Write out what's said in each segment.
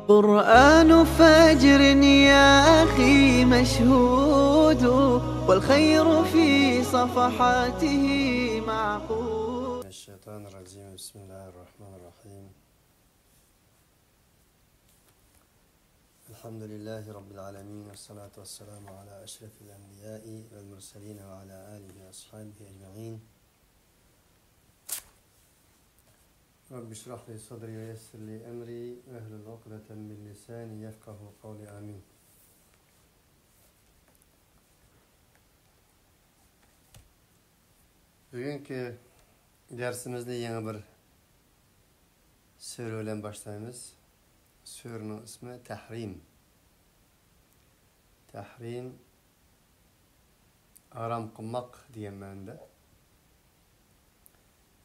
قرآن فجر يا أخي مشهود والخير في صفحاته معقود. الشيطان الرجيم. بسم الله الرحمن الرحيم. الحمد لله رب العالمين، والصلاة والسلام على أشرف الأنبياء والمرسلين وعلى آله وأصحابه أجمعين. رب اشرح لي صدري ويسر لي أمري واحلل عقدة من لساني يفقه قولي. آمين. Bugünkü dersimizde yeni bir sure ile başlayımız. Surenin ismi Tahrim. Tahrim, aram kılmak diyen mende.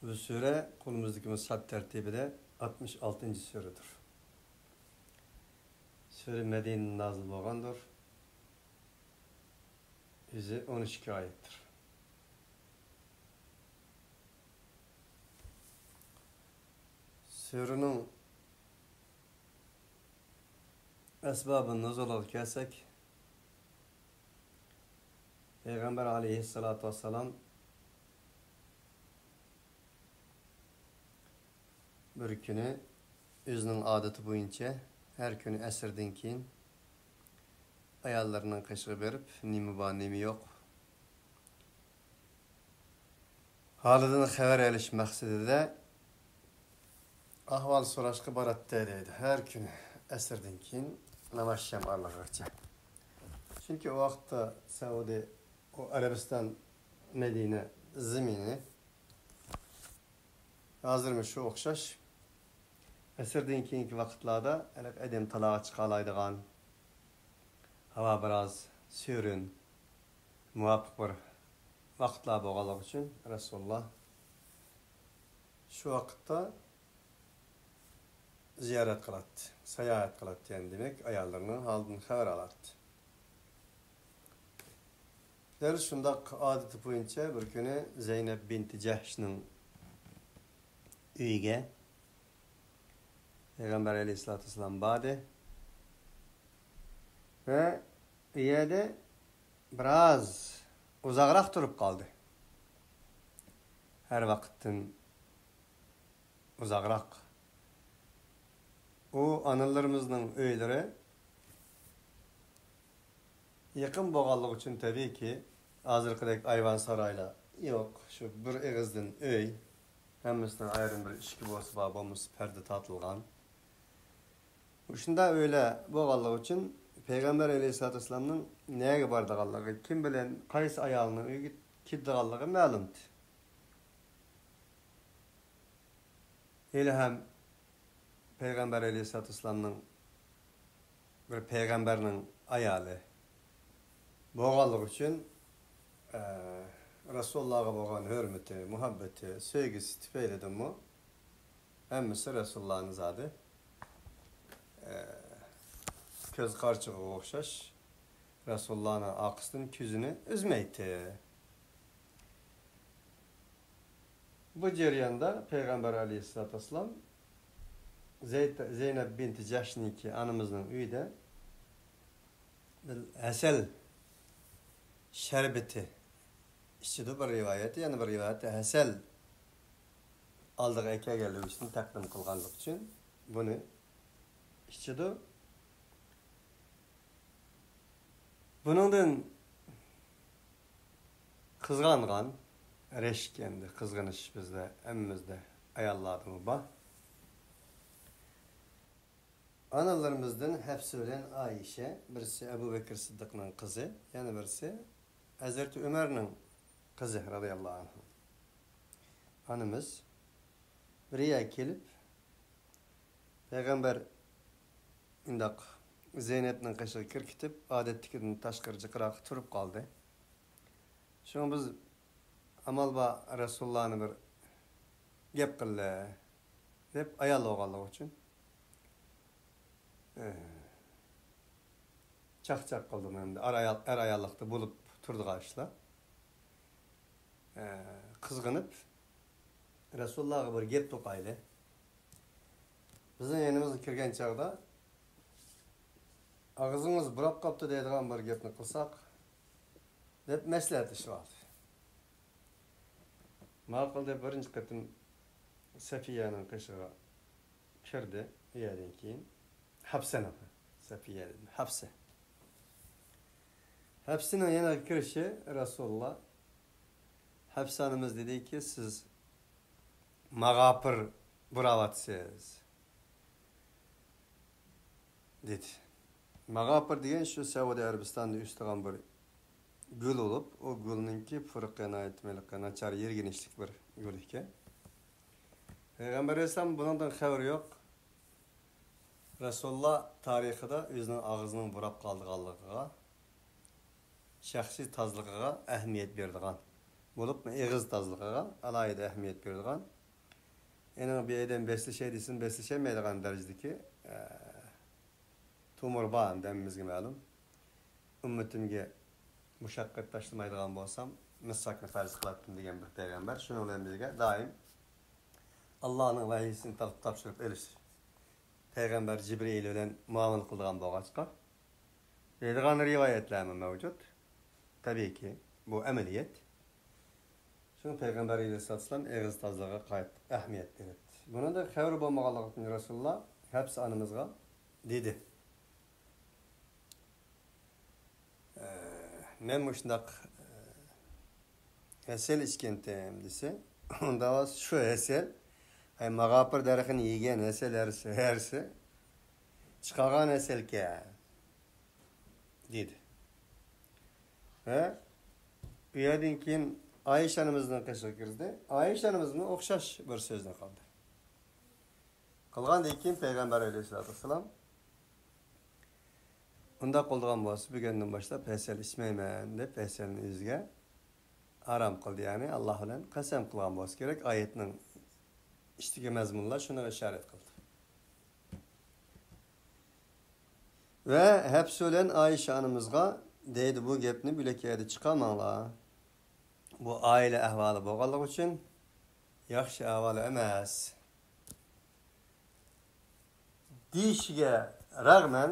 Bu sure kolumuzdaki mushaf tertibinde 66. suredir. Sure Medine'nin nazil bolgandır. 112 ayettir. Surenin esbabını nuzul'a kelsek, Peygamber aleyhissalatu vesselam bir günü özünün adeti boyunca her günü esirden keyin ayallarından kaşığı verip nimi var nimi yok halidan haber eliş maksadıyla ahval soraşkı barat deydi. Her günü esirden keyin namaşşam Allah'a. Çünkü o vakti Saudi, o Arabistan, Medine zemini hazırmış şu okşaş. Esirden keyinki vakitlerde edem talağa çıkalaydıgan, hava biraz sürün, muvafık bir vakitler boğalık için Resulullah şu vakitte ziyaret kılattı, seyahat kılattı yani demek, ayarlarının halinden haber alattı. Der şundak adeti boyunca bir günü Zeynep binti Cehş'nin üyüge Peygamber aleyhissalatü vesselam bade ve üyede biraz uzakrak durup kaldı. Her vaktin uzakrak. O analarımızın öyleri yakın boğallık için tabii ki hazırkıdaki ayvan sarayla yok. Şu bir eğizden öy hemisinden ayrım bir işki boğası babamız perde tatılgan. Şunda öyle boğallık için Peygamber aleyhissalatü vesselam'ın neye bardağallığı, kim bilen kayısı ayağının öy gittiğallığı məlumdu. Hele hem Peygamber aleyhissalatü vesselam'ın bir peygamberinin ayalı boğallık için Resulullah'a boğan hürmeti, muhabbeti, sevgisi tüfeyledi mi? Hemmisi Resulullah'ın zadı. Köz karçığı okşaş. Resulullah'ın akısının küzünü üzmeydi. Bu ceriyanda Peygamber aleyhissalatü vesselam Zeynep binti Cehş'ninki anımızın üyde esel şerbeti içidu bir rivayeti, yani bir rivayeti esel aldığı eke geldiği için takdim kılganlık için bunu içidu. Bunun kızgangan, reşk endi, kızgınış bizde, emmizde ayarladığımı bak. Analarımızdan hepsi ölen Ayşe, birisi Ebu Bekir Sıddık'ın kızı, yani birisi Hazreti Ömer'in kızı radıyallahu anh. Anımız buraya gelip Peygamber indak Zeynep'nin kaşığı kirkitip adettikinin taşkırıcı kırak turup kaldı. Şunu biz amalba Resulullah'ını bir gep kılle hep ayarlı oğallığı için çak kıldım hem de er ayarlıkta bulup turdu karşıla. Kızgınıp Resulullah'a bir gep tokaylı. Bizim yanımızda kirgen çağda ağzınız burap qaptı deydigan bir gapni qilsak deb maslahatlashib oldi. Ma'qul deb birinchi qatim Safiyaning qishig'iga kirdi. Uyadan keyin Hafsani Safiya dedim. Hafsani yana kirishi Rasululloh Hafsanimiz dediki siz mag'apir buravatsiz dedi. Mag'apir degan shu Saudiya Arabistonda o'stirgan bir gul olup, o gulninki fırqana aytmaylikqa nachar yerginishlik bir gul ekan. Peygamber Aleyhisselam bundan xabar yo'q. Rasululloh tarixida o'zining og'zining burab qoldiganligiga, shaxsiy tozligiga ahamiyat berdigan. Bo'lib, og'iz tozligiga alohida ahamiyat berdigan. Endi bir yerdan beslashay desin, beslashamaydigan darajadagi tumur bor demimizga ma'lum. Ummatimga mushaqqat tashlamaydigan bo'lsam, misvakni farz qiladim degan bir payg'ambar. Shuning bilan bizga doim Allah'ın vahiysini topshirib elish. Peygamber Cibril bilan muomala qilgan bo'lg'achqa deydigan rivoyatlar mavjud. Tabii ki bu ameliyat. Şunu Peygamber Aleyhisselam ağız tozligiga qayt ahamiyat berdi. Buna da xabar bo'lmaganligini Rasululloh Hafsa onamizga dedi. Men shundaq asal ichgandim desa, unda shu asal mag'apir daraxtini yegan asal hersi chiqargan asalga dedi. Ve bu yerdan keyin Ayşe anamızdan qishig'i kirdi. Ayşe anamızdan o'xshash bir so'zni qildi. Qilgandan keyin Peygamber Aleyhisselam unda qoldigan bo'lsa, bugundan boshlab asal ichmayman deb asalni o'ziga harom qildi. Ya'ni Alloh bilan qasam qilgan bo'lsa kerak. Oyatning ichidagi mazmunlar shuni ishorat qildi. Ve hepsi bilan Ayşe anamızga deydi bu gapni bilakayda chiqarmanglar. Bu aile ahvali bo'lganligi uchun yaxshi ahvoli emas. Deyishiga rag'man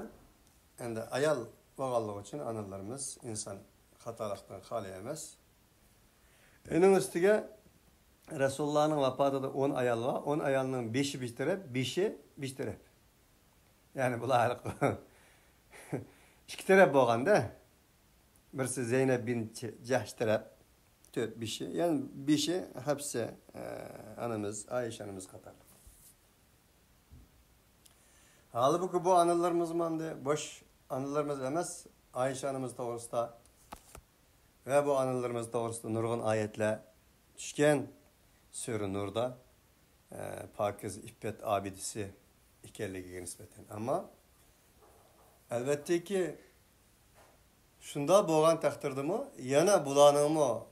endi ayol bo'lganligi uchun analarimiz inson xatolikdan xoli emas. Uning ustiga Resulullah'ın vafatida 10 ayol var. 10 ayolning 5'i bir taraf, 5'i bir taraf. Yani bular ikki taraf bo'lganda, birisi Zeynep bin Cahsh taraf 4-5'i, yani 5'i Hafsa anamız, Ayşe anamız qatarlı. Halbuki bu analarımız mandi, boş analarımız emas, Ayşe anamız doğrusunda ve bu analarımız doğrusunda nurgun ayetler düşken Sure Nur'da pakiz iffet abidisi ikenligiga nispeten. Ama elbette ki şunda bo'lgan taqdirdimi yana bularningmi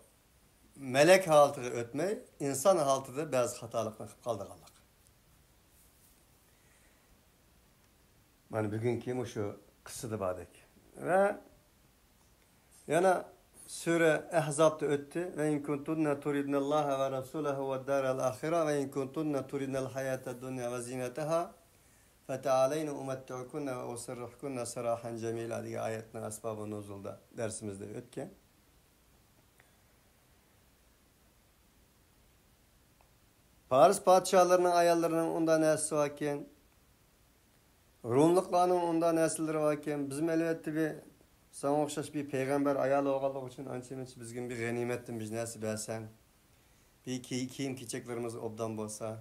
melek halatiga o'tmay inson halatida ba'zi xatolikni qilib qoldiganlik. Mana bugungi shu qissada bordek. Va yana Sure Ahzab'da öttü. Ve in kuntunna turidnallaha ve rasulahu ve daral ahira ve in kuntunna turidnal hayata dunya ve zinataha feta'aleyna umettu'kunna ve usirruhkunna sarahan cemila diye ayetinin asbabı nuzulda dersimizde ötken. Paris padişahlarının ayarlarının ondan nesli varken, Rumluklarının ondan nesilleri varken, bizim elbette bir sana o'xshash bir peygamber ayoli bo'lganligi uchun ancha-muncha bizga bir g'animatdan biz narsa bersan, bir kiyim-kechaklarimiz obdan bo'lsa,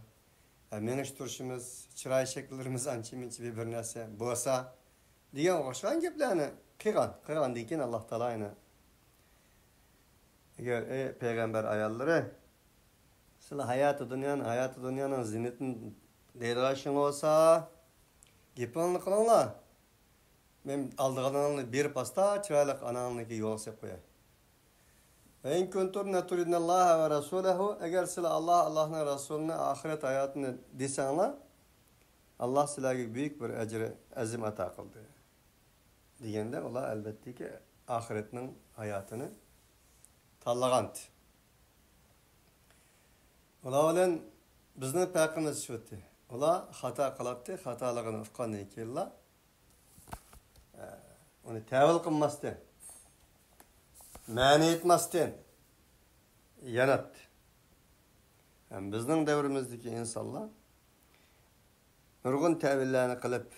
menish turishimiz, chiroy shakllarimiz ancha-muncha bir narsa bo'lsa degan o'xshagan gaplarni qilgandan keyin Alloh taolo ayni agar peygamber ayollari sizlar hayoti dunyoning zinatini deydigan bo'lsa, gapingni qilinglar. Men aldığın ananı bir pasta çıraylık ananınki yol sep koyay. Ve in kuntunna turidnallaha ve rasulahu eğer silah Allah'ın Resulüne ahiret hayatını desenler Allah silahı büyük bir ecri azim ata kıldı. Diyende Allah elbette ki ahiretinin hayatını tallagant. Ola bilen bizni payqimiz şuti. Ola hata qilibdi, xatoligini uqqandan keyin Onu tevil kılmasdan, mani etmezden yanattı. Yani bizning devrimizdeki insanlar nurgun tevillerini kılıp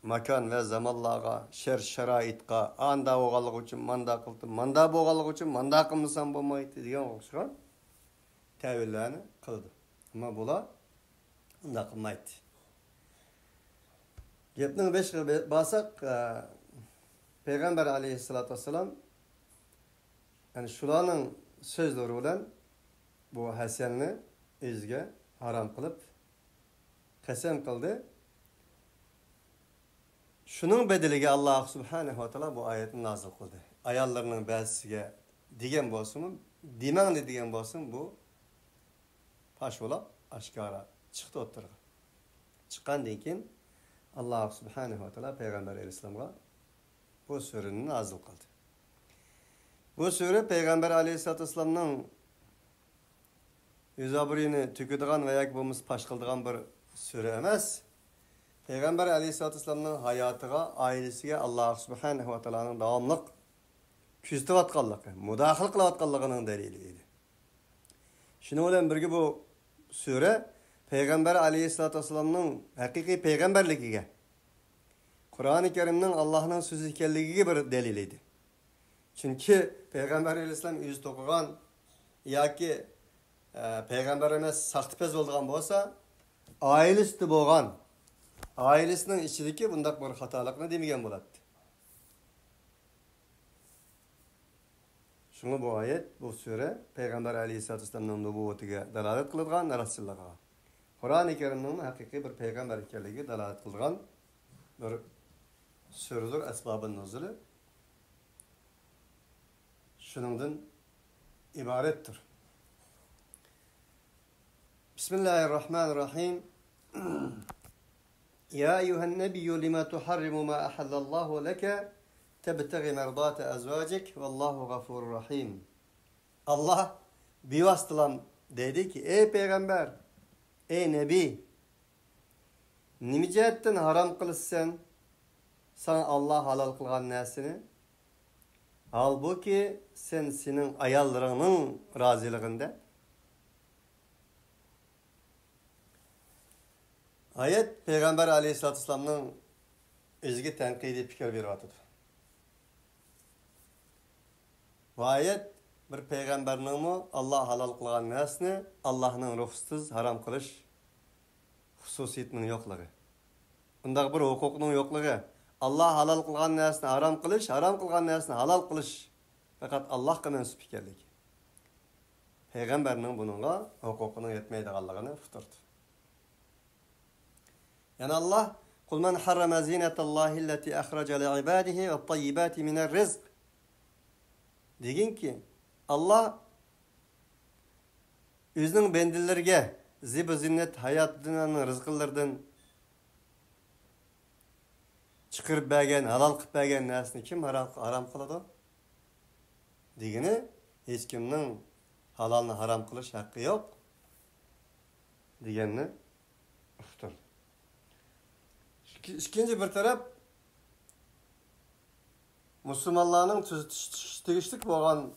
makan ve zamanlarga, şerait-qa, anda boğalık için manda kıldım, manda boğalık için manda kılmasam bulmaydı diyen okşan tevillerini kıldı. Ama bula onda kılmaydı. Gepning beşiğe basak, Peygamber aleyhissalatu vesselam yani şularning sözleri bilen bu Hasanni özüge haram kılıp qasam kıldı. Şunun bedeliga Allah subhanahu wa ta'ala bu ayetini nazil kıldı. Ayallarının ba'zisiga degan bo'lsin, demanglar degan bo'lsin, bu pash bo'lib oshkora chiqdi o'tirdi. Chiqqandan keyin Allah subhanahu wa ta'ala Peygamber aleyhisselamga bu surani nazil kıldı. Bu sure Peygamber aleyhissalatu vesselamning yüzabirini tüküdüğün veya bo'lmasa pash qildigan bir sure emas. Peygamber aleyhissalatu vesselamning hayotiga, oilasiga Allah subhanahu wa ta'alaning davomli kuzatayotganligi, mudohil qilayotganligining dalili edi. Shuning bilan birga bu sure Peygamber aleyhissalatu vesselamning haqiqiy payg'ambarligiga, Qur'oni Karimning Allohning so'zi ekanligiga bir dalil edi. Chunki Peygamber aleyhissalom o'zi to'qigan yoki Peygamber emas saxtipaz bo'lgan bo'lsa, oilasida bo'lgan, ailesining ichidagi bunday bir xatolikni demagan bo'ladi. Shunga bu oyat, bu sure Peygamber aleyhissalatu vesselamning nubuvvatiga dalolat qiladigan narsalarga, Qur'oni Karimning haqiqiy bir payg'ambar ekanligiga dalolat qiladigan bir suredir, asbabun nuzuli. Şunundan ibarettir. Bismillahirrahmanirrahim. Ya eyyuhen nebiyyü lima tuharrimu ma ahallallahu leke tebtegi merdate azvacik vallahu gafurur rahim. Allah bir vasıtalam dedi ki, ey peygamber, ey nebi, nima jihatdan haram qilsan sana Allah halal qilgan narsani? Halbuki sen senin ayallarının razılığında. Ayet Peygamber aleyhissalatu vesselam'ın özgü tenkidi fikir veriyordu. Bu ayet bir peygamberinin mi Allah halal kılgan nesni Allah'ın ruhsuz haram kılış hususiyetinin yokluğu. Bundaq bir hukukun yokluğu. Allah halal kılgan nesni haram kılış, haram kılgan nesni halal kılış. Fakat Allah'a mensup ekanligi. Peygamberinin bununla hukukunun yetmeydiganligini tuturdu. Yani Allah kul men harrama zinetallahi allati akhraja li'ibadihi ve't-tayyibati mine'r-rizq. Degin ki Allah özünün bendilerge zib-i zinnet hayat dünyanın rızkılardan çıkırıp bergen, halal qilib bergen narsani kim haram qiladi? Degini hech kimning halalni haram qilish haqqi yo'q deganni uqtirdi. İkinci bir taraf Müslümanların tegishlik bo'lgan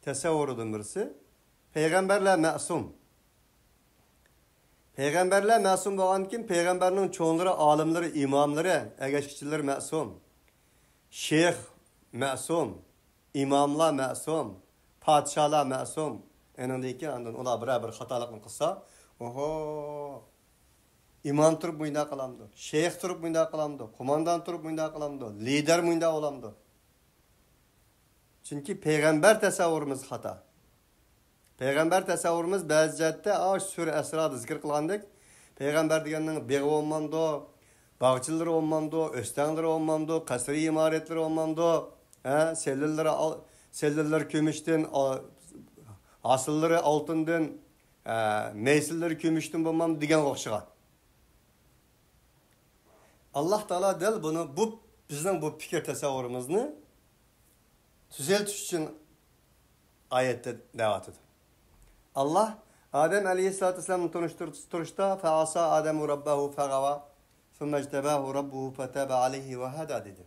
tasavvuridan birisi Peygamberler ma'sum. Peygamberler ma'sum bo'lgan kim? Peygamberning cho'nglari, olimlari, imomlari, agashchilar ma'sum. Şeyh ma'sum, imomlar ma'sum, podsholar ma'sum. Enindeki andan ular bir xatolikni qilsa, oho, imom turib bunda qilamdi, sheyx turib bunda qilamdi, qo'mondan turib bunda qilamdi, lider bunda olamdi. Chunki payg'ambar tasavvurimiz xato. Payg'ambar tasavvurimiz ba'zi jihatda sura asroda zikr qilgandek, payg'ambar deganning beg'i olmamdi, bog'chilari olmamdi, o'stanlari olmamdi, qasriy imoratlari olmamdi, sellalari kumushdan, asillari oltindan, meysillari kumushdan bo'lmamdi degan o'xshagan. Allah Teala del bunu bizning bu fikir tasavvurimizni tuzaltish uchun ayetde da'vat etdi. Allah Adem aleyhissalatu vesselam'ı tanıştırışta feasa Ademu rabbahu fagava ثُمَّ اجْتَبَاهُ رَبُّهُ فَتَابَ عَلَيْهِ وَهَدَى dedi.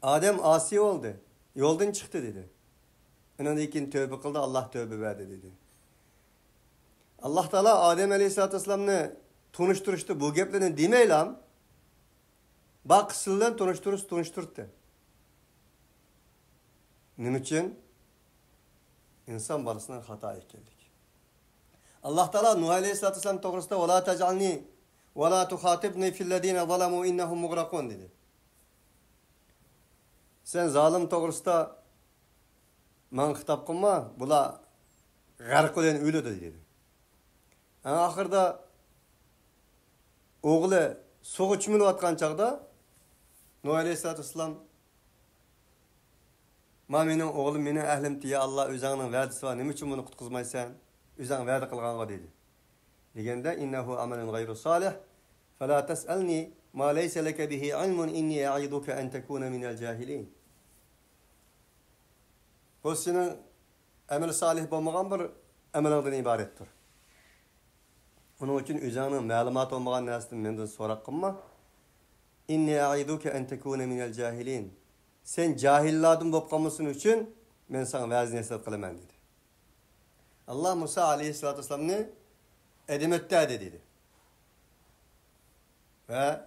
Adem asi oldu. Yoldan çıktı dedi. Ondan keyin tövbe kıldı. Allah tövbe verdi dedi. Allah Teala Adem Aleyhisselatü Vesselam'ını tunuşturuştu. Bu geplerini demeylem. Bak kısıldan tunuşturdu. Nim için? İnsan balısından hata ekledik. Allah Teala Nuh Aleyhisselatü Vesselam doğrusunda وَلَا تَجْعَلْنِي وَلَا تُخَاطِبْنِي فِي الَّذ۪ينَ ظَلَمُوا اِنَّهُمْ مُغْرَقُونَ dedi. Sen zalim doğrusunda man hitap kılma, bula g'arq olan ölüdü dedi. Ahırda oğlu soğuk çümülüp atkan çağda Nuh Aleyhisselatü Vesselam ma menin oğlum menin ahlim diye Allah özünün vədisi var. Nima üçün bunu qutquzmaysan? Özün vədə qılğanğa dedi. Degende innehu amelun gayru salih fela tes'alni ma leysa leke bihi ilmun inni ya'iduke en tekune minel cahilin. Bu senin amel salih bolmagan bir amelingdan ibarettir. Onun için özünün malumat olmagan narsadan menden so'rab qilma. İnni ya'iduke en tekune minel cahilin. Sen cahillardan bo'lib qolmasin uchun men sana va'z nasihat qilaman dedi. Allah Musa Aleyhisselatü Vesselam'ni edimette dedi. Ve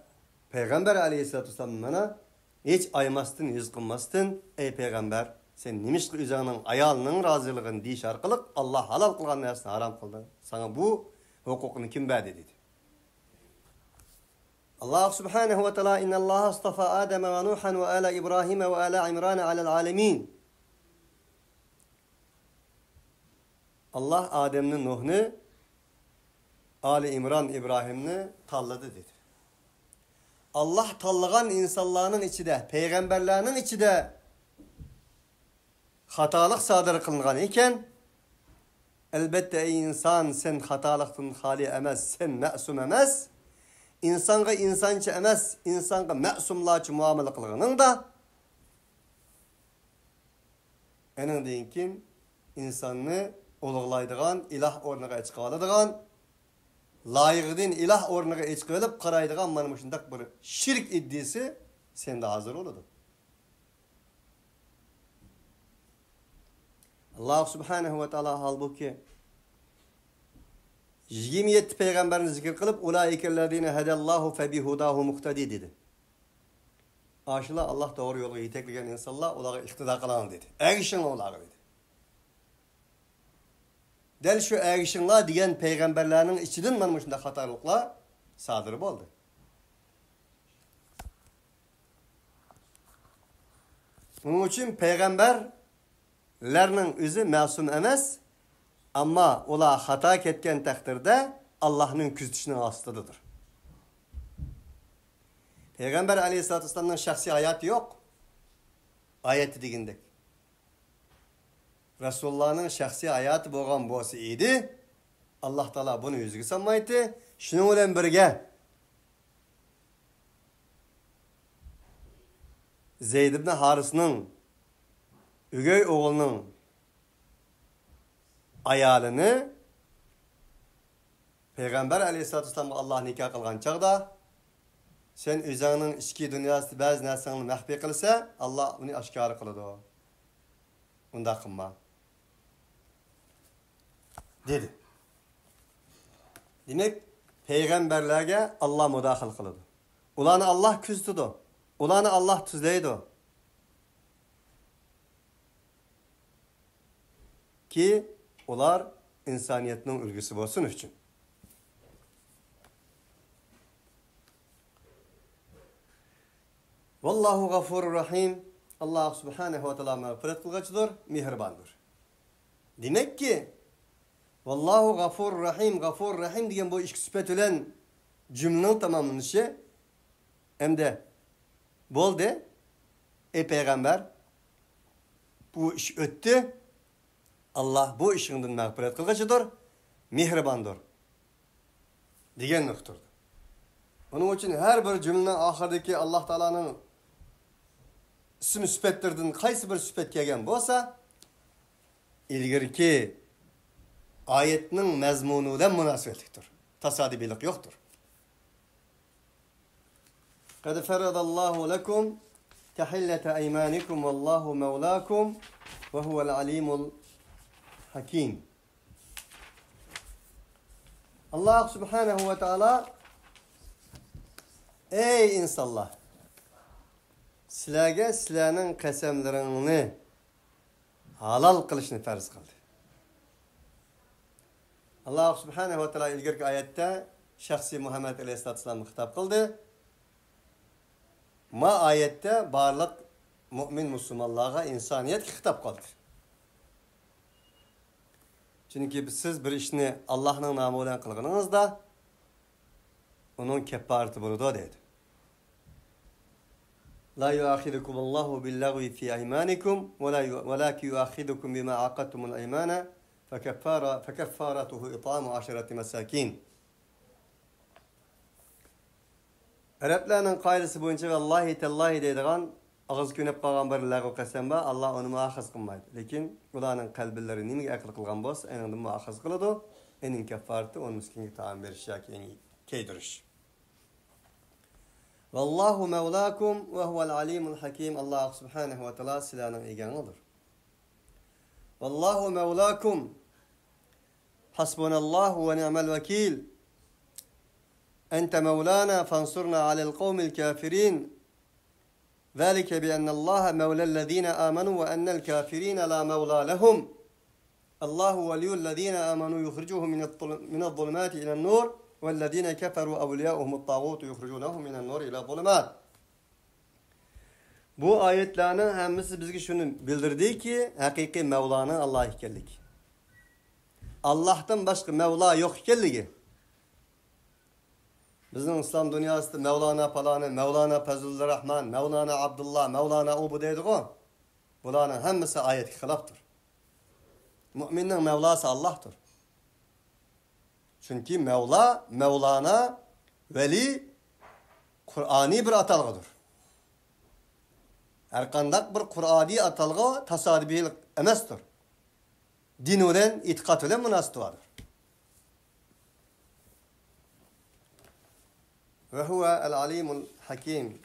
Peygamber Aleyhisselatü Vesselam bana hiç aymasdın, yüz qilmasdın. Ey Peygamber, sen nimişki üzerinin ayalının razılığını deyiş arkalık Allah halal kılgan narsani haram kıldı. Sana bu hukukunu kim verdi dedi. Allah subhanahu ve teala innallaha astafa Adem ve Nuhan ve ala İbrahim ve ala İmran alel alemin. Allah Adem'ni, Nuh'ni, Ali İmran İbrahim'ni talladı dedi. Allah tallagan insanların içinde, peygamberlerinin içinde hatalık sadır kılıngan iken elbette ey insan sen hatalıktan hali emez, sen ma'sum emez. İnsanga insançı emez, insanga ma'sumlaçı muamele kılgının da enen deyinkin insanını oluğlaydıgan, ilah ornaga çıkalıdıgan, layıqdin ilah ornaga çıkalıp qaraydıgan mana şundak bir şirk iddisi sende hazır oludu. Allah subhanahu ve teala halbuki 27 peygamberini zikir kılıp ulaikellezine hedallahu febihudahu muhtadi dedi. Aşıla Allah doğru yolu yetekleyen insanlar onlara iktida kılan dedi. Erişin onlara dedi. Del şu erişinler diyen peygamberlerinin içinden manmışında hatalıklar sadır oldu. Bunun için peygamberlerinin özü masum emez. Ama ola hata ketken takdirde Allah'ın küzüşünün astıdır. Peygamber Aleyhisselatü Vesselam'ın şahsi hayatı yok. Ayeti digindek. Resulullah'ın şahsi hayatı boğan boğası idi. Allah Teala bunu yüzgü sanmaydı. Şunun ile birge Zeyd ibn Haris'nin ügey oğlunun ayalını Peygamber Aleyhisselatü Vesselam'a Allah nikah kılgan çağda sen özünün içki dünyası bazı narsalarını mahfi kılsa Allah onu aşkar kılıdı. Onda kılma. Dedi. Demek peygamberlerge Allah müdahil kılıdı. Ulanı Allah küzdüdü. Ulanı Allah tüzleydi. Ki onlar insaniyetin ülgüsü olsun için. Vallahu gafurur rahim. Allah subhanahu ve teala mağfiret kılgıçıdır, mihribandır. Demek ki Vallahu gafurur rahim, gafurur rahim diyen bu iki süpet olan cümlenin tamamlanışı hem de bol de ey peygamber bu iş öttü. Allah bu işinden mağfiret kılgıçıdır, mihribandır. Diyen noktadır. Onun için her bir cümlenin ahırdaki Allah Teala'nın isim süpetlerden kaysı bir süpet kelgen bolsa, ilgirki ayetinin mezmunuyla münasebetliktir. Tasadibilik yoktur. قد فرض الله لكم تحلة أيمانكم والله مولاكم وهو العليم الحكيم. Allah subhanahu ve ta'ala ey insanlar sizlarga sizlarning qasamlaringni halol qilishni farz qildi. Allah subhanahu ve ta'ala ilgirki oyatda shaxsiy Muhammad alayhissalomga xitob qildi. Ma oyatda barliq mu'min musulmonlarga insoniyatga xitob qildi. Çünkü siz bir ishni Allohning nomi bilan qilganingizda uning kafarati bo'ladi dedi. La yu'akhidukumullahu bil-lagwi fi aymanikum walakin yu'akhidukum bima aqadtumul aymana fakaffaratuhu it'amu 10 masakin. Araplarning qoidasi bo'yicha vallahi tallahi deydigan ağız könüp qalğan bir lag'u qasam bor, Allah onu muaxaz qilmaydi. Lekin ularning qalbillari nimaga aql qilgan bo'lsa, endi muaxaz qiladi. Ening kaffarati onu miskinga taam berish yoki keydirish. Vallahu mevlakum ve huvel alimul hakim. Allah subhanahu ve taala sizlarning eganidir. Vallahu mevlakum. Hasbunallahu ve ni'mal vekil. Ente mevlana fansurna alel kavmil kafirin. ذلك بأن الله مولى الذين آمنوا وأن الكافرين لا مولى لهم. الله ولي الذين آمنوا يخرجهم من الظلمات إلى النور والذين كفروا أولياؤهم الطاغوت يخرجونهم من النور إلى الظلمات. Bu ayetlerin hemisi bizge şunu bildirdi ki hakiki Mevla'nın Allah ikenlik. Allah'tan başka Mevla yok ikenligi. Bizim İslam dünyasında Mevlana falanı, Mevlana Fazlur Rahman, Mevlana Abdullah, Mevlana Ubu deydik o. Bunların hemisi ayet-i hilaftır. Müminin Mevlası Allah'tır. Çünkü Mevla, Mevlana, Veli, Kur'ani bir atalgıdır. Erkandak bir Kur'ani atalgı tasadifilik emestir. Din ile, itikat ile münasıtıvadır. Ve huve el-alimul hakim.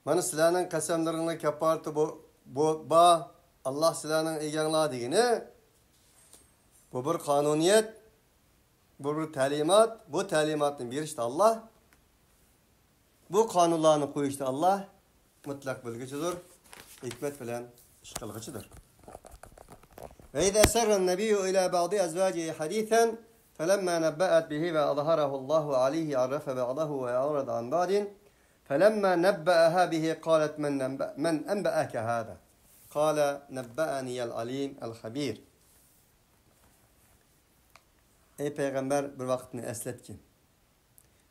Mana sizlarning qasamlaringni kafarati bu Allah sizlarning eganligini bu bir qonuniyat, bu bir ta'limot, bu ta'limotni berishda Allah, bu qonunlarni qo'yishda Allah mutlaq bilguchidir, hikmat bilan ish qilguchidir. Ve idha sarra an-nabiyyu ila ba'di azwajihi hadithan فلما نبأت به وأظهره الله عليه عرف بعضه وأعرض عن بعض فلما نبأها به قالت من أنبأك هذا قال نبأني العليم الخبير. Ey peygamber bir vaktini eslet ki.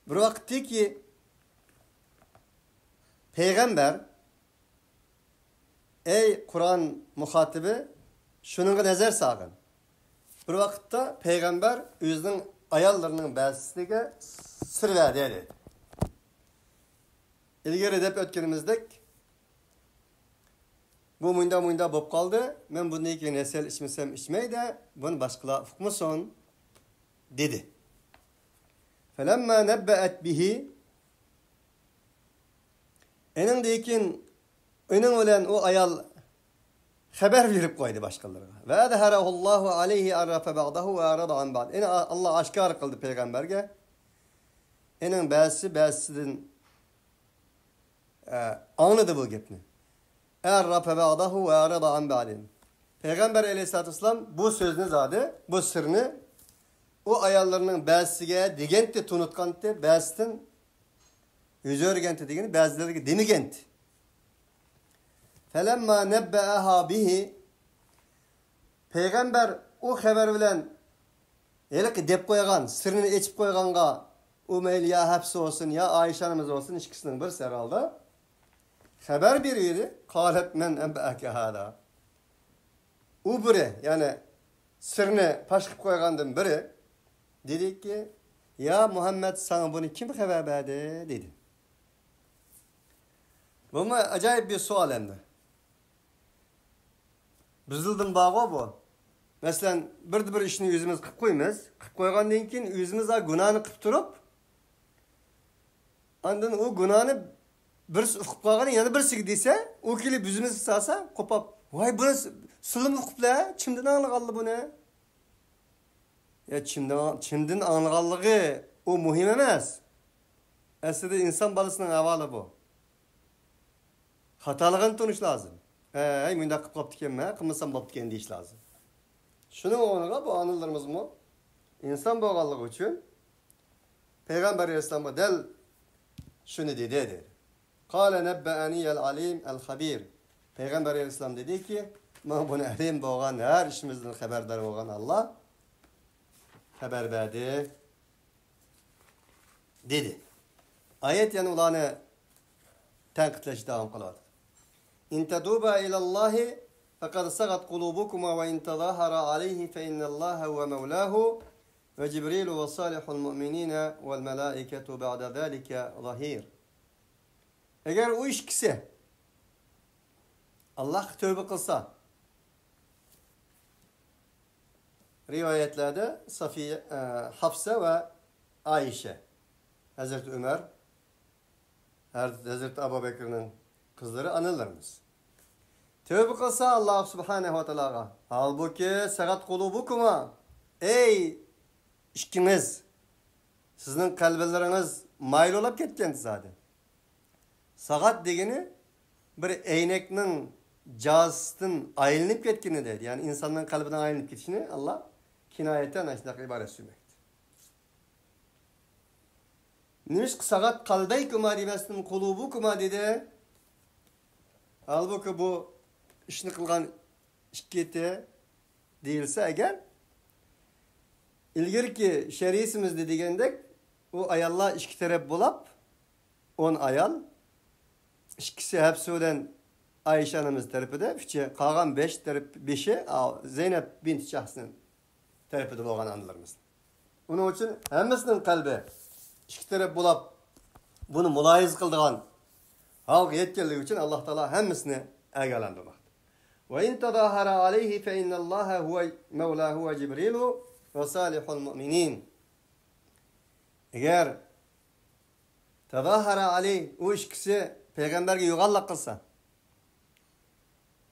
Bir vakti ki peygamber ey Kur'an muhatibi şununla nazar sağın. Bir vakitte peygamber özünün ayallarının bazısıyla sır verdi dedi. İlgari dep ötkenimizdek bu munda bop kaldı. Ben bunu iki nesel içmesem içmeyi de bunu başkalar hukmuson dedi. Felemma nebbe'et bihi enin deyikin onun olan o ayal haber verip koydu başkalarına. Ve azharahullahu aleyhi arrafa ba'dahu ve arada an ba'd. Yani Allah aşkar kıldı peygamberge. Enin bazısının anladı bu gepni. Arrafa ba'dahu ve arada an ba'din. Peygamber aleyhissalatü vesselam bu sözünü zadı, bu sırrını o ayarlarının bazısıga degenti tunutkanti, bazısının yüzü örgenti degeni, bazıları demigenti. Felemma nebbe'aha bihi Peygamber o haber bilen elik dep koygan, sırrını içip koyganga o meyli ya hepsi olsun ya Ayşe anamız olsun ikisinin bir herhalde haber biriydi. Kalet men enbe'ake hâdâ. O biri yani sırrını paşkıp koygandım biri dedi ki ya Muhammed sana bunu kim haber verdi dedi. Bu acayip bir sual hem de. Bizildim bağı bu. Mesela bir işini yüzümüz kıp koymayız. Kıp koygandan keyin yüzümüz günahını kıp durup Ondan o günahını birisi uqib qolgan, yana birisiga desa, u kelib yüzimizni salsa, qopab, "Voy, bu silimni uqiblar, kimdan anglaganli buni?" Ya kimdan anglaganligi o muhim emas. Aslida inson bolasining avvali bu. Xatoligini tunish lozim. Hey, bunda qilib qopti ekanman, qilmasam bo'pti ekan deyish lozim. Shuning o'rniga bu analarimiz-mi inson bo'lganligi uchun Peygamber Aleyhisselam'a del şunu dedi. Kale nebbe'aniyel alim el habir. Peygamber Aleyhisselam dedi ki, "Men bunu alim bo'lgan, her işimizden haberdar bo'lgan Allah haber verdi." dedi. Ayet yani ulanı tenkitleşi devam kıladı. İn teduba ilallahi fekad sagat kulubukuma ve in tezahara aleyhi fe innallaha ve mevlahu ve Cibril ve salihul mu'minine vel melaiketu ba'da zalika zahir. Eğer o ikisi Allah tövbe kılsa, rivayetlerde Safiye, Hafsa ve Ayşe, Hazreti Ömer, Hazreti Ebu Bekir'in kızları anılarımız. Tövbe kılsa Allah subhanehu ve teala'ga, halbuki sagat kulubukuma, ey işkiniz, sizin kalbeleriniz mayl olup ketkendi zaten. Sagat degeni bir eyneknin cazısından ayrılıp ketkeni dedi. Yani insanların kalbinden ayrılıp ketişini Allah kinayeten aşağıda ibaret sürmektir. Nimiş sagat kaldaykuma demesinden kulubukuma dedi. Halbuki bu işini kılgan şikketi değilse eğer ilgiri ki şeriisimizde degendek o ayallar iki taraf bulup 10 ayal İkisi hepsi olan Ayşe anamız tarafıda, kalan 5'i Zeynep bint Şahs'ın tarafıda olan anılarımız. Onun için hemesinin kalbi iki taraf bulup bunu mulayiz kıldığın halk yetkiliği için Allah Teala hemesini egelendirmektir. Ve in tezahara aleyhi fe innallaha huve mevlahu ve Cibrilu ve salihul mu'minin. Eğer tezahara aleyhi o ikisi Peygamberge yuğallak kılsa,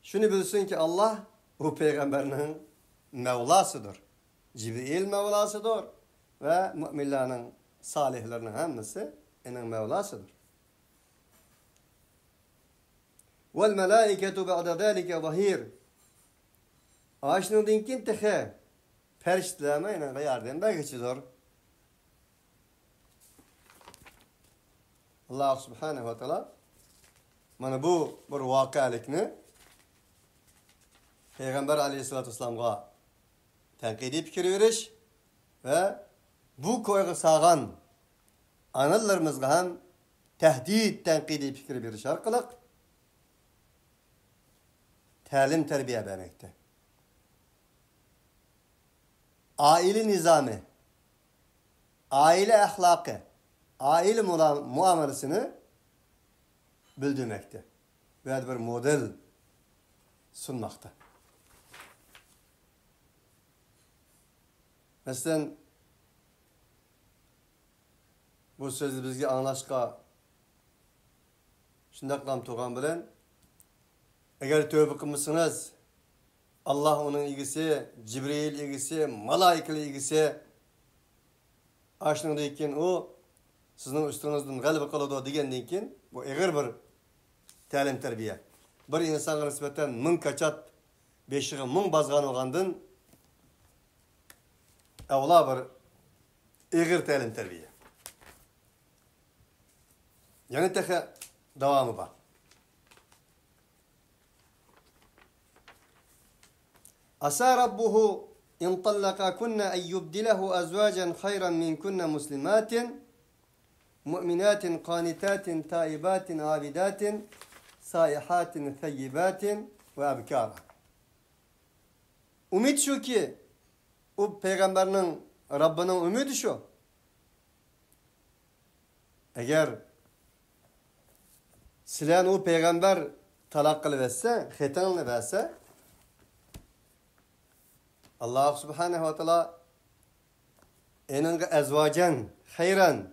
şunu bilsin ki Allah o peygamberinin Mevlasıdır. Cibril Mevlasıdır ve müminlerin, salihlerinin hemisi onun Mevlasıdır. Vel melaiketu ba'da zalika zahir. Aşnı dinkin tehe periştleme ile yardım belgesidir. Allah subhanahu ve teala mana bu bir voqealikni Peygamber aleyhissalatu vesselamga tanqidiy fikr berish ve bu koyga sağan analarımızga ham tahdid tanqidiy fikr berish orqali ta'lim terbiye bermekte. Aile nizamı, aile ahlakı, aile muamelesini bildirmekte. Ve bir model sunmakta. Mesela bu sözü bizge anlaşqa şundaqlam toğan bilen eğer tövbe kılmışsınız Allah onun ilgisi, Cibril ilgisi, malaikeli ilgisi aşınıdayken o sizin üstünüzden galiba kaladı degenden keyin bu eğer bir ta'lim terbiye. Bir insanga nispeten 1000 kaçat, 5'i 1000 bazgan olgandan avla bir eğer ta'lim terbiye. Yani tehe devamı var. Asa rabbuhu in tallaqakunna en yubdilahu azwajan hayran minkunna muslimatin mu'minatin qanitatin taibatin abidatin saihatin thayyibatin ve abkara. Umid şu ki o peygamberinin Rabbinin ümidi şu. Eğer sizden o peygamber talak kılıverse, hitanını verse Allah subhanehu ve teala enenge ezvacan hayran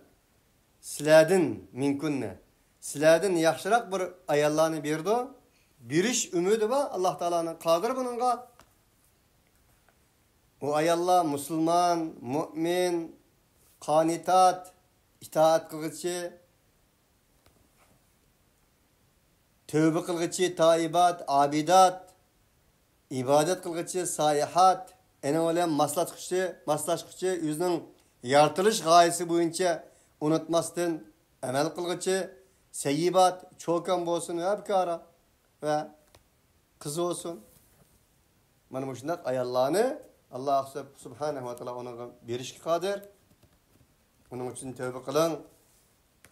sizlardan minkunne. Sizlardan yaxshiroq bir ayollarni berdi. Birish umidi va Alloh taolaning qodir buningga. O ayollar musulmon, mu'min, qanitat, itoat qilg'ichi, tövbe qilg'ichi, taibat, abidat, ibodat qilg'ichi, sayihat, ana bilan maslashqchi, o'zining yaratilish g'oyasi bo'yicha unutmasdan amal qilg'ichi, sayyibat, cho'kan bo'lsin va abkara va qiz bo'lsin. Mana bu shunday ayollarni Allah subhanahu wa ta'ala ona berishga qodir. Uning uchun tövbe qiling.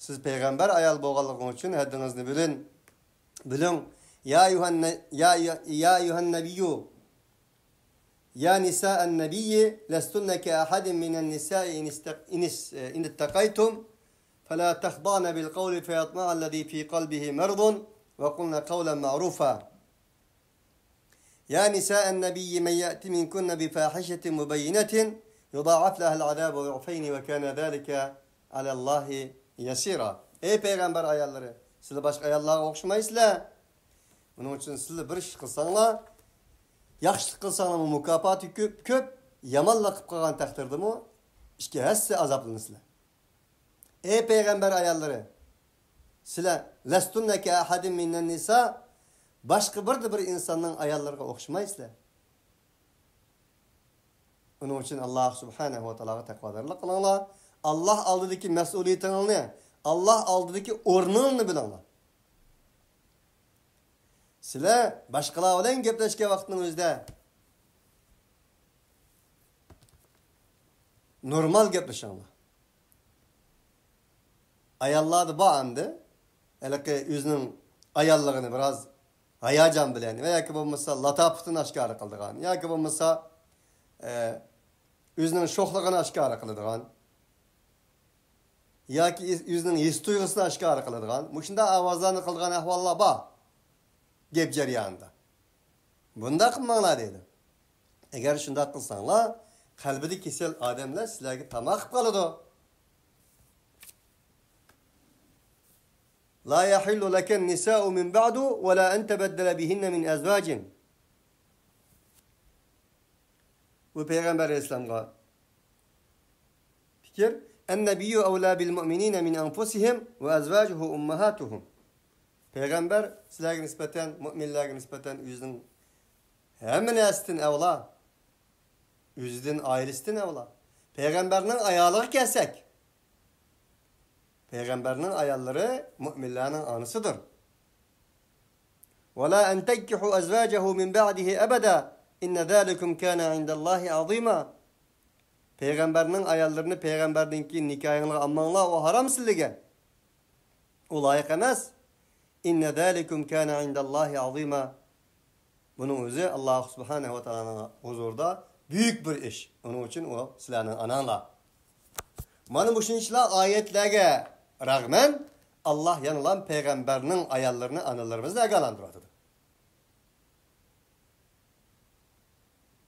Siz payg'ambar ayol bo'lganliging uchun haddingizni bilin. Biling, ya ayuhan nabiyyu ya nisa'an nabiyyi lastunna ka ahadin minan nisa'i in ittaqaytum fala takhdana bil qawli fayatma'a alladhi fi qalbihi maradun wa qulna qawlan ma'rufa. يا نساء النبي من يأتي منكن بفاحشة مبينة يضاعف لها العذاب ضعفين وكان ذلك على الله يسيرا. Ey peygamber ayolları, sizlar başka ayollarga o'xshamaysizlar. Buning uchun sizlar bir ish qilsanglar, yaxshilik qilsanglar mukofoti ko'p, yomonlik qilib qolgan taqdirdami, ishga hassa azoblansizlar. Ey peygamber ayolları, sizlar lastunnaka ahadin minan nisa başka bir insanın ayollarga o'xshamaysizlar. Onun için Allah subhanahu wa ta'ala taqvodorlik qilinglar. Allah oldidagi mas'uliyatingizni, Allah oldidagi o'rningizni bilinglar. Sizlar boshqalar bilan gaplashgan vaqtning o'zida normal gaplashinglar. Ayollarni ba'andi, elki o'zining ayolligini biraz hayacan bilen veya ki bo'lmasa latafatini oshkora qiladigan yoki bo'lmasa o'zining sho'xligini oshkora qiladigan yoki o'zining his tuyg'usini oshkora qiladigan shunday ovozlarni qilgan ahvollar bor gap jarayonida. Bunda qilmanglar deydi. Agar shunday qilsanglar, qalbida kasal odamlar sizlarga tamoq qilib qoladi. لا يحل لك النساء من بعد ولا أن تبدل بهن من أزواج. وبيغمبر الإسلام قال fikir النبي أولى بالمؤمنين من أنفسهم وأزواجه أمهاتهم. Peygamber sizlerge nispeten, müminlerge nispeten yüzün hemen estin evla. Yüzün ailestin evla. Peygamberinin ayağı kesek. Peygamberinin ayalları müminlerin anısıdır. وَلَا أَنْ تَنْكِحُوا أَزْوَاجَهُ مِنْ بَعْدِهِ أَبَدًا اِنَّ ذَٰلِكُمْ كَانَ عِنْدَ اللّٰهِ عَظِيمًا. Peygamberinin ayallarını peygamberdinki nikahını almanlar o haram sizlige. O layık emez. اِنَّ ذَٰلِكُمْ كَانَ عِنْدَ اللّٰهِ عَظِيمًا. Bunun özü Allah subhanehu ve teala'nın huzurda büyük bir iş. Onun için o silahının ananla. Mana bu şunçlar ayetlerge rağmen Allah yanılan peygamberinin ayallarını analarımızla agalandırdı.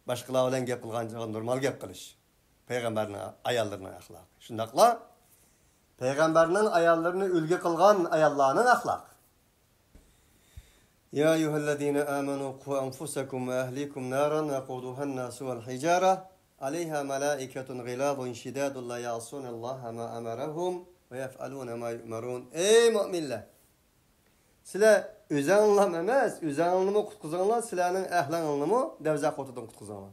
Başkalar olan gap kılgan normal gap kılış. Peygamberin ayallarının ahlakı. Şundakla peygamberinin ayallarını ülge kılgan ayallarının ahlakı. Ya eyyühellezine amenu ku enfusakum ve ehlikum naran ve kuduhan nasu vel hicara aleyha melaiketun gilabun şidadun la ya'sunallaha ma amarahum ve yef'aluna ma yu'marun. Ey müminler! Sizler özanlam emez, özanlamı kutkuzanlar, sizlerin ehlanlamı devzak otudan kutkuzanlar.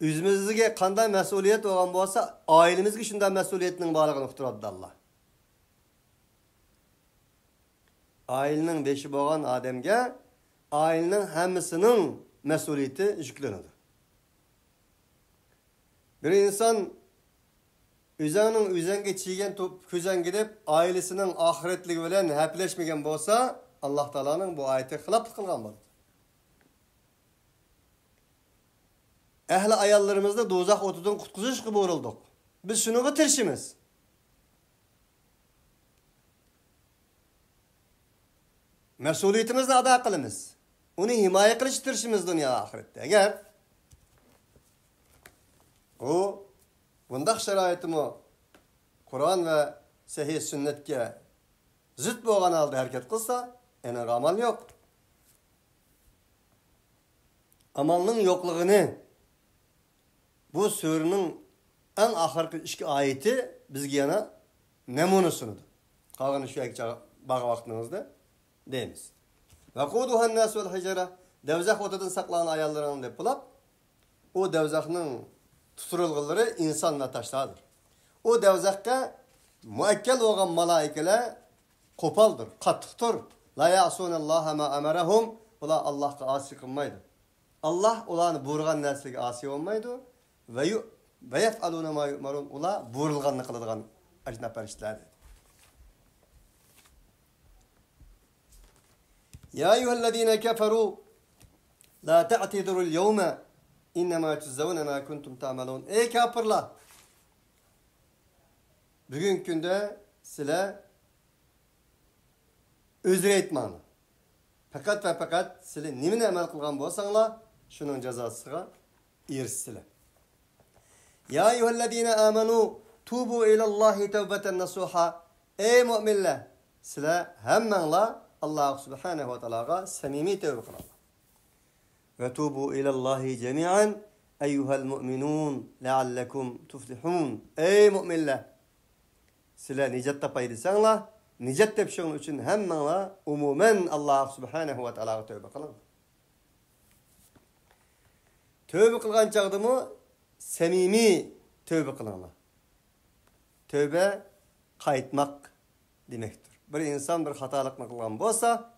Özümüzge qanday mesuliyet olan bolsa, ailemizge şundan mesuliyetinin bağlığını uqturadı Allah. Ailenin beşi boğan ademge, ailenin hemmisinin mesuliyeti yüklenir. Bir insan özünün özenge çiğgen közen gidip ailesinin ahiretliği bilen hepleşmegen bolsa, Allah Taala'nın bu ayeti hilaf kılgan bolur. Ehli ayallarımızda dozaq otudan kutkuzuş gibi uğrulduk. Biz şunu bitirişimiz. Mesuliyetimizni ada qilamiz. Uni himoya qilish tirishimiz dunyo oxiratda. Agar u bundaq sharoitimi Kur'an ve sahih sünnetke zıt bo'lgan holda harakat qilsa, ena amal yo'q. Amalning yo'qligini bu surening eng oxirgi 2 oyati bizga yana namuna sunadi. Qolgani shu yakcha bağı vaqtingizda deymiz. Vaquduha an-nas wal hijara davzaq o'tidan saqlagan ayollarni deb bulab, o davzaqning tuturilganlari inson va tashladir. O davzaqqa muakkal bo'lgan malaikalar qo'poldir, qattiqdir. La ya'sunalloha ma amarahum, ular Allohga asi qilmaydi. Allah ularni buyurgan narsaga asi bo'lmaydi va yaf'aluna ma yu'marun, ular buyurilganini qiladigan ajnab farishtalar. Ya eyyuhellezine keferu la ta'tidurul yawma innema tujzauna ma kuntum ta'malun. Ey kafirlar! Bugün günde sizler özür etmani. Fakat ve fakat sizler nimini amel kılgan bolsanglar, şunun cezasıga erişsizler. Ya eyyuhellezine amanu tubu ilallahi tevbeten nasuha. Ey müminler! Sizler hemmenler Allah subhanahu wa ta'alaga samimi tevbe kılalım. Ve tubu ilallahi cemi'an eyyuhel mu'minun leallekum tuflihun. Ey müminler! Sizler nicat tapaydısanlar, nicat tepşiğin için hemmenler umumen Allah subhanahu wa ta'alaga tevbe kılın. Tövbe kılgan çağdımı samimi tövbe kılınlar. Tövbe kayıtmak demektir. Bir insan bir hatalık kılgan bolsa,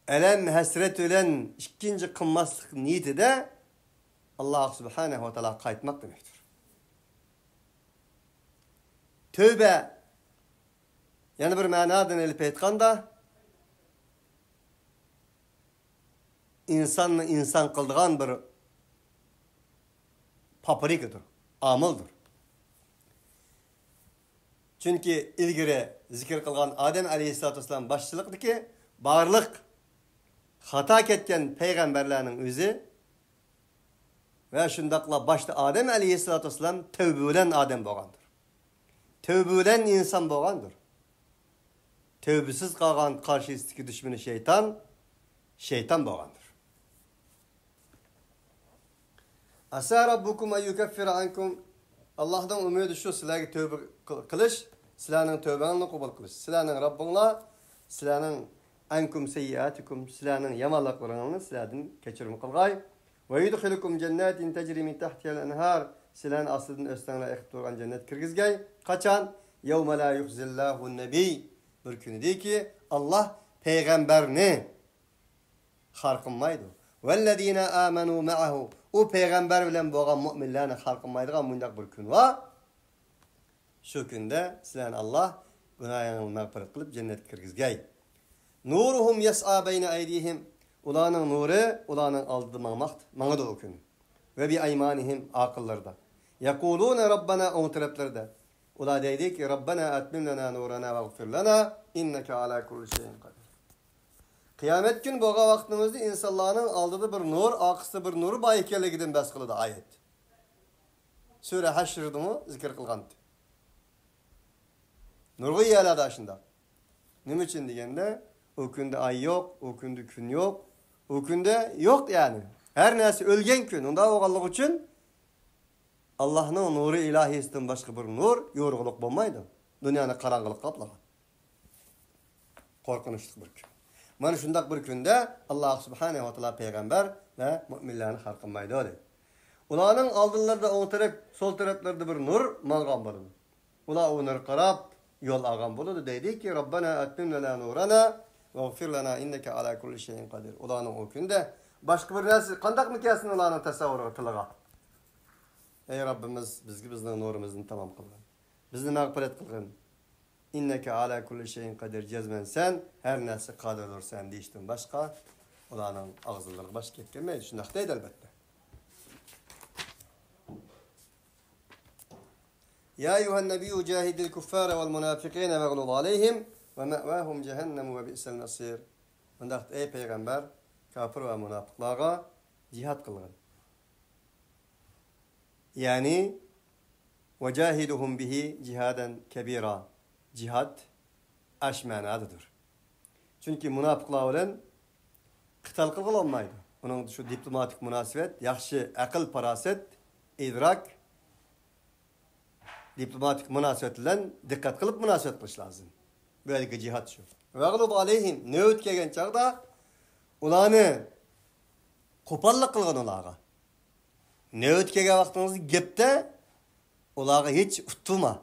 elem hasret ölen ikinci kılmaslık niyeti de Allah subhanahu wa ta'ala kayıtmak demektir. Tövbe yani bir manadan elip etkanda insanı insan kıldığan bir paprikidir, amıldır. Çünkü ilgiri zikir kılgan Adem aleyhissalatu vesselam başçılıktı ki barlık hata ketken peygamberlerinin özü ve şundakla başta Adem aleyhissalatu vesselam tövbülen Adem boğandır. Tövbülen insan boğandır. Tövbüsüz kalgan karşısındaki düşmanı şeytan boğandır. Asa rabbukum ayyukaffir ankum. Allah'dan ümidi şu sizlerge tövbe kılış, sizlerinin tövbenini kabul kılış. Sizlerinin Rabbinla, sizlerinin ankum seyyiatikum, sizlerinin yamallıklarını sizlerden keçirim kılgay. Ve yudkhilukum cennetin tecri min tahtiyal enhar. Sizlerin aslıdan östenle ekip durgan cennet kirgizgay. Kaçan? Yevme la yuhzillahu nebi. Bir günü değil ki Allah peygamberini harkınmaydı. Vellezine amenu ma'ahu. O peygamber bilen boğan müminlerini harkınmaydıgan mundak bir gün var. Şu günde sizlerin Allah günahını mağfiret kılıp cennet kirgizgay. Nuruhum yes'a beyne eydihim. Ulanın nuru, ulanın aldığı mağdı o gün. Ve bi aymanihim akıllarda. Yekulune Rabbana on taraflarda. Ula deydi ki Rabbana atmim lana nurana ve gfir lana inneke ala kulli şeyin kadir. Kıyamet gün boğa vaktimizde insanların aldığı bir nur, akısı bir nuru bayikele gidin bas kılıdı ayet. Sure Haşr'dı mı zikir kılgandı. Nurgu yiyeledi aşında. Nim için diyende o günde ay yok, o günde gün yok, o günde yok yani. Her neyse ölgen gün. Onda oğallık için Allah'ın nuru ilahisinden başka bir nur yorgunluk bulmaydı. Dünyanın karanlık kaplagan. Korkunçluk bir gün. Mana şundak bir günde Allah subhanahu wa ta'ala peygamber ve müminlerini harkınmaydı öyle. Ulanın aldılarda o taraf, sol taraflarda bir nur malgan bulundu. Ula o nur qarab yol ağam bulundu. Dedi ki Rabbana atmim lana nurana ve gfir lana inneke ala kulli şeyin kadir. Ulanın o günde başka bir neresi, kandak mı kesin ulanın tasavvuru kılığa? Ey Rabbimiz, bizning nurimizni tamam kılgın. Bizni mağfiret kılgın. İnneke ala kulli şeyin kadir cezmen sen, her neresi kadir olursan deyiştin başka. Ulanın ağzıları baş ketkenmeydi. Şundak deydi elbette. Ya eyyuhen nebiyyü cahidil kuffara vel munafikine ve glud aleyhim ve me'vahum cehennemu ve bi'sel nasir. Bundak ey peygamber, kafir ve münafıklara cihat kılgın. Yani وَجَاهِدُهُمْ bihi cihaden kebira. Cihad aş manadıdır. Çünkü münafıklar bilen qital qilg'il olmaydi. Onun şu diplomatik münasebet, yaxshi aql paraset, idrak, diplomatik münasebet bilen dikkat qilib münasebet qilish lazım. Böyleki cihat şu. Vaghlub aleyhim ne o'tkagan chaqda ularni qo'pollik qilgan ularga. Ne o'tkagan vaqtingizni gapda ularga hech utma.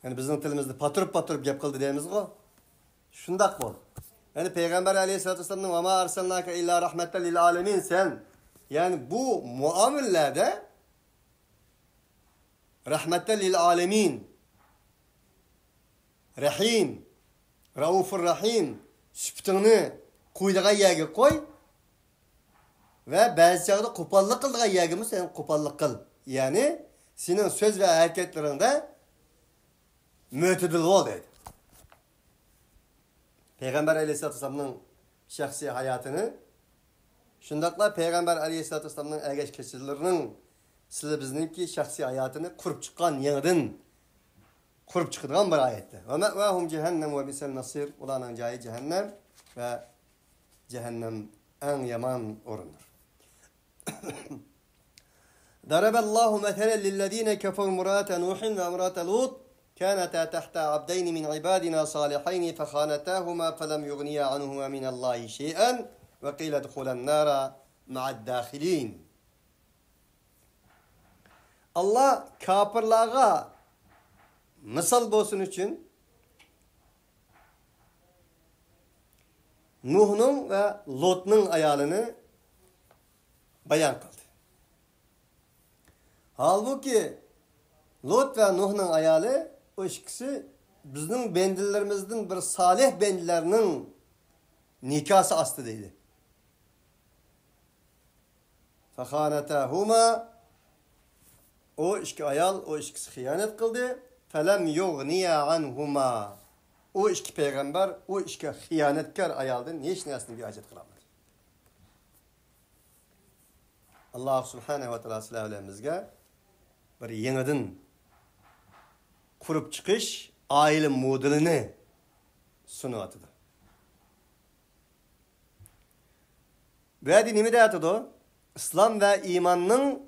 Yani bizim tilimizde patırıp gap qildi deymiz-ku. Şundaq bol. Yani Peygamber aleyhissalatu vesselam'ın "Ve ma arsalnake illa rahmeten lil alemin" sen. Yani bu muamellerde rahmeten lil alemin, rahim, raufur rahim süptini quydigan yerga qo'y ve ba'zi chog'da qo'pollik qildigan yerga sen qo'pollik qil. Yani senin söz ve hareketlerinde mütedil ol deydi. Peygamber aleyhissalatu vesselam'ın şahsi hayatını şundaqla Peygamber aleyhissalatu vesselam'ın ergeç keçirlerinin sizler bizninki şahsi hayatını kurup çıkan yerden kurup çıkıdığan bir ayette. Ve me'vahum cehennem ve bisel nasir. Ulanın cayı cehennem ve cehennem en yaman orundur. Daraballahu meselen lillezine kefer murate Nuhin ve murate Lut. كانتا تحت عبدين من عبادنا صالحين فخانتاهما فلم يغنيا عنهما من الله شيئا وقيل ادخلا النار مع الداخلين. Allah kafirlarga misal bolsun için Nuh'un ve Lot'un ayalını bayan kıldı. Halbuki Lot ve Nuh'un ayalı o ikisi bizim bendillerimizden bir salih bendilerinin nikası astı deydi. Fakhanetahuma o iki ayal o ikisi hıyanet kıldı. Felem yughniya anhuma o iki peygamber o iki hıyanetkar ayaldan hiç nesini bir hacet kılamadı. Allah subhanehu ve teala silahlarımızga bir yeniden kurup çıkış aile modelini sunuatıdı. Ve dinimi de atıdı. İslam ve imanın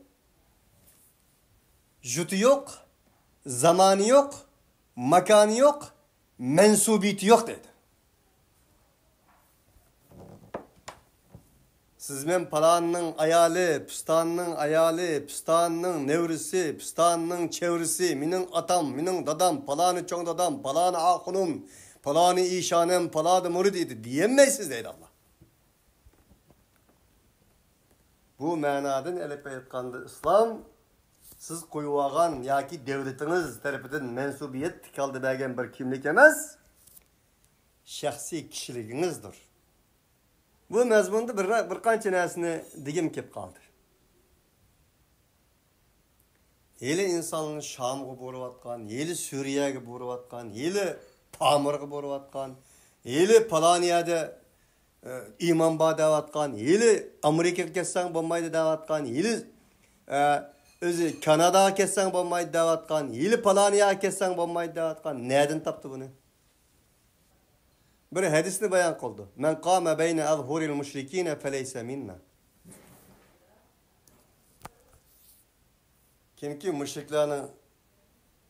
jutu yok, zamanı yok, makanı yok, mensubiyeti yok dedi. Sizmen palanın ayalı, pistanın ayalı, pistanın nevrisi, pistanın çevrisi, minin atam, minin dadam, palanı çoğun dadam, palanı ahunum, palanı işanem, palanı muridiydi diyemezsiniz deydi Allah. Bu manadan elip aytqanda İslam siz koyuvagan yaki devletiniz tarafından mensubiyet kaldı bergen bir kimlik emas, şahsi kişiliginizdir. Bu mezmunda bir qancha narsani degim kelib qoldi. Yeli insonning Shamga borayotgan, yeli Suriyaga borayotgan, yeli Pamirga borayotgan, yeli Poloniyada iymon bor deyotgan, yeli Amerikaga ketsang bo'lmaydi deyotgan, yeli o'zi Kanadaga ketsang bo'lmaydi deyotgan, yeli Poloniyaga ketsang bo'lmaydi deyotgan. Nereden topdi buni? Bir hadisni bayan qildi. Men qama bayna azhuril mushrikina falaysa minna. Kimki müşriklarning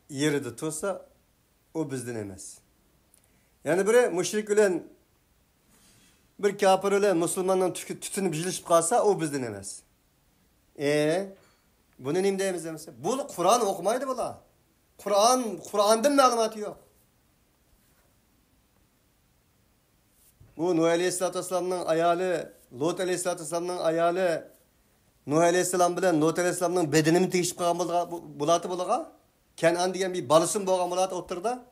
yerida tursa, o bizden emas. Yani bir müşrik bilan bir kafir bilan musulmondan tutunib jilishib qolsa, o bizden emas. Buni nima deymiz demasa? Bu Qur'on o'qimaydi bular. Qur'ondan ma'lumoti yo'q. Bu Nuh Aleyhisselatü Vesselam'ın ayalı, Lot Aleyhisselatü Vesselam'ın ayalı, Nuh Aleyhisselam bilen Lot Aleyhisselam'ın bedenini tegişip kalan bulatı bulağa. Kenan diyen bir balısın boğan bulatı oturda.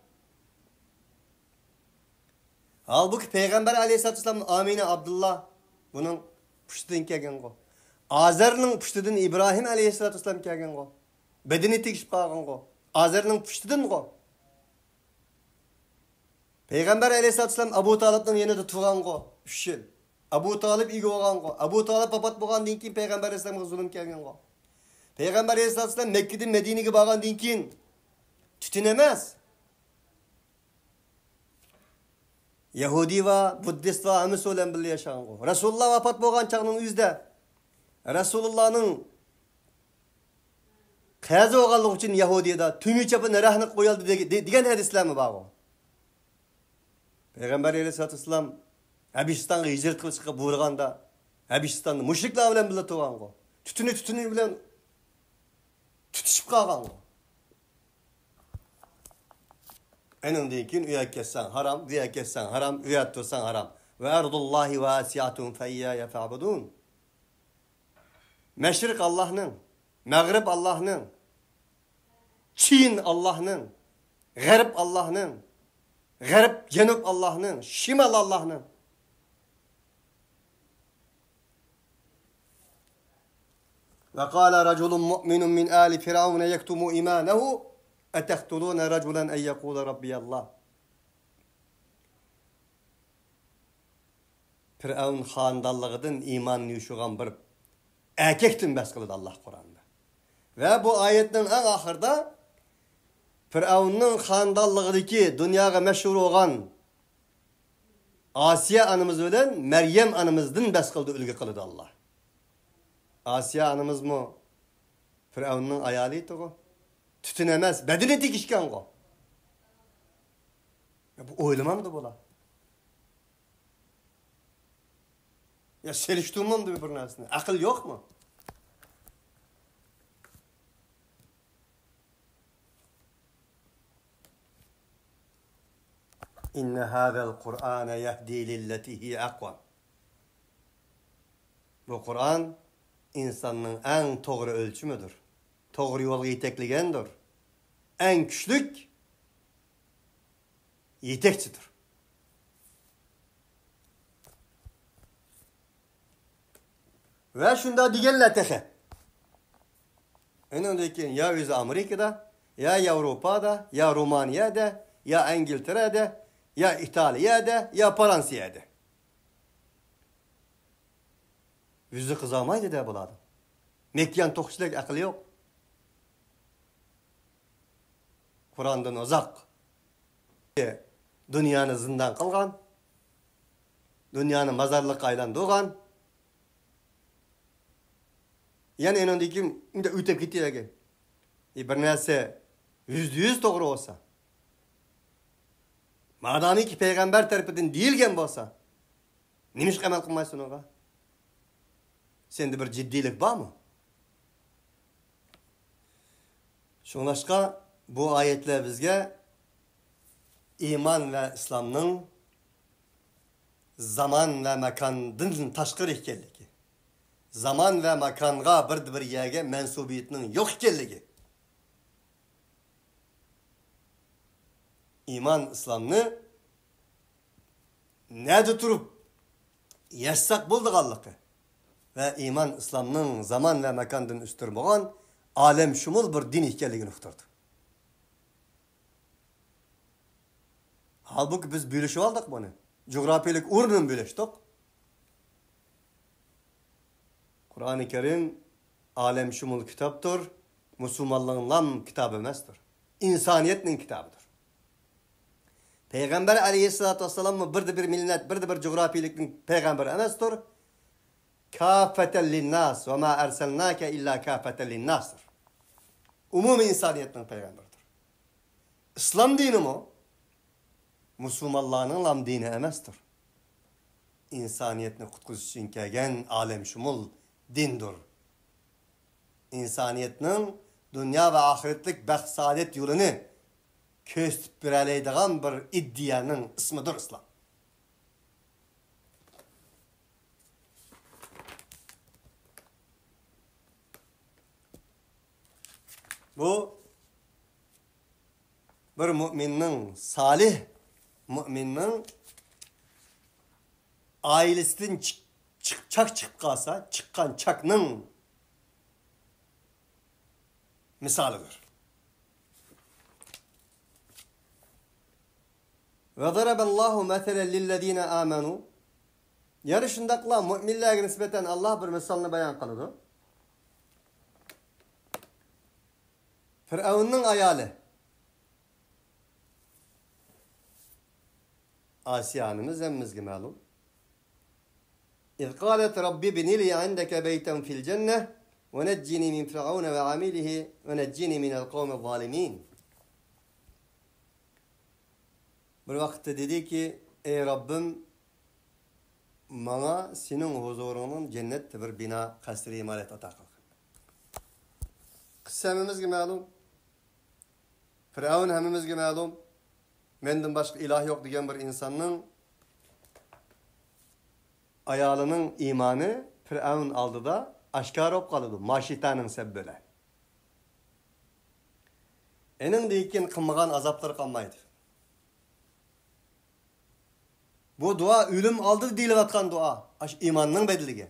Halbuki Peygamber Aleyhisselatü Vesselam'ın amine Abdullah bunun püştüdün kelgen go. Azer'nin püştüdün İbrahim Aleyhisselatü Vesselam kelgen go. Bedeni tegişip kalan go. Azer'nin püştüdün go. Peygamber Aleyhisselatü Vesselam Abu Talib'nin yanında tuğan go. 3 yıl. Abu Talib igi olgan. Abu Talib papat bolgan dinkin Peygamber Aleyhisselam'a zulüm kelgen. Peygamber Aleyhisselam Mekke'den Medine'ye bağlan dinkin tütünemez. Yahudi ve Buddhist ve Amis olan birliğe yaşayan. Resulullah vefat bolgan çağının yüzde. Resulullah'ın qazi olganlığı için Yahudi'de tümü çapı nerahını koyaldı degen hadisler mi var? Peygamber Aleyhisselam Habeşistan'a hicret kılışıqa buyurganda Habeşistan'da müşrikler bilen birlikte tugan. Tütünü bilen tutuşup kalgan. Enindeki gün üye kessen haram, üye kessen haram, üye tutsan haram. Ve erdullahi vasiyatun feyyâye fe'budun. Meşrik Allah'ın, Mağrib Allah'ın, Çin Allah'ın, Garip Allah'ın, Garip Cenub Allah'ın, Şimal Allah'ın. Ve kâle raculun mu'minun min âli firavune yektumu imânehu etehtulûne raculen en yekûle rabbiyallah. Firavun xandallığıdın imanını yuşuğan bir erkektin bes kılıdı Allah Kur'an'da. Ve bu ayetin en ahırda Firavun'un xandallığıdaki dünyaya meşhur olan Asiye anımız ölen Meryem anımızdan bes kıldı, ülgü kılıdı Allah. Asiye anımız mı Firavun'un ayalıydı o. Tütünemez, bedeli dikişken o. Ya bu oylamamdı bu la. Ya seliştuğumamdı bir narsine. Akıl yok mu? İnne hâzel Kur'âne yehdi lilletihi akvam. Bu Kur'an insanın en doğru ölçümüdür. Doğru yolu yetekligendir. En güçlük yetekçidir. Ve şunda digenler tehe. Önündeki ya yüzü Amerika'da, ya Avrupa'da, ya Romanya'da, ya İngiltere'de, ya İtalya'da, ya Fransa'da. Yüzü kızamaydı da buladım. Mekke'nin tokçuluk akıllı yok. Kur'an'dan uzak. Dünyanı zindan kılgan, dünyanı mazarlık aylandırgan. Yani önündeki ütep gitti. Bir neyse %100 doğru olsa. Madami ki peygamber tarafından değilgen olsa. Nimiş emel kılmaysın oğa? Sende bir ciddilik var mı? Şunlaşka bu ayetler bizge iman ve İslam'ın zaman ve mekandın taşkır ihkelligi. Zaman ve mekanğa bir yerge mensubiyetinin yok ihkelligi. İman İslam'ını nerede durup yaşsak bulduk Allah'ı. Ve iman İslam'ın zaman ve mekandın üstür boğan alem şumul bir din ihkelligini uqtirdi. Halbuki biz bölüşüp aldık bunu. Coğrafiyalik urnunu bölüştük. Kur'an-ı Kerim alem şumul kitaptır. Müslümanlığın lam kitabı emestir. İnsaniyetin kitabıdır. Peygamber aleyhissalatü vesselam bir millet, bir coğrafiyalikin peygamberi emestir. Kâfeten linnâs ve mâ ersennâke illâ kâfeten linnâs'tır. Umumi insaniyetin peygamberidir. İslam dini mi? Müslümanlığın lam dini emestir. İnsaniyetini kutkusu için kelgen alem şumul dindir. İnsaniyetinin dünya ve ahiretlik bəxt saadet yolunu köstüp birəleydiğen bir iddiyanın ismidir İslam. Bu bir müminin, salih müminin ailesinden çıkıp kalsa, çıkan çakının misalıdır. Ve daraballahu meselen lillezine amenu Yani şundaqla müminlerge nisbeten Allah bir misalını bayan kılıdı. Firavun'un ayali. Asiye hanımız emmizgi malum. İz qalet Rabbi binili indeke beyten fil cenneh ve neccini min firavun ve amilihi ve neccini minel kavmi zalimin. Bir vakitte dedi ki ey Rabbim bana senin huzurunun cennette bir bina kasri imaret ata kıl. Kıssamimizge malum. Firavun hemimizge malum. Menden başka ilah yok diyen bir insanın ayalının imanı Firavun aldı da aşkar olup kalıdı. Maşitanın sebbele. Enin deyken kılmağan azapları kalmaydı. Bu dua ölüm aldı deyilip atkan dua. İmanının bedeliga.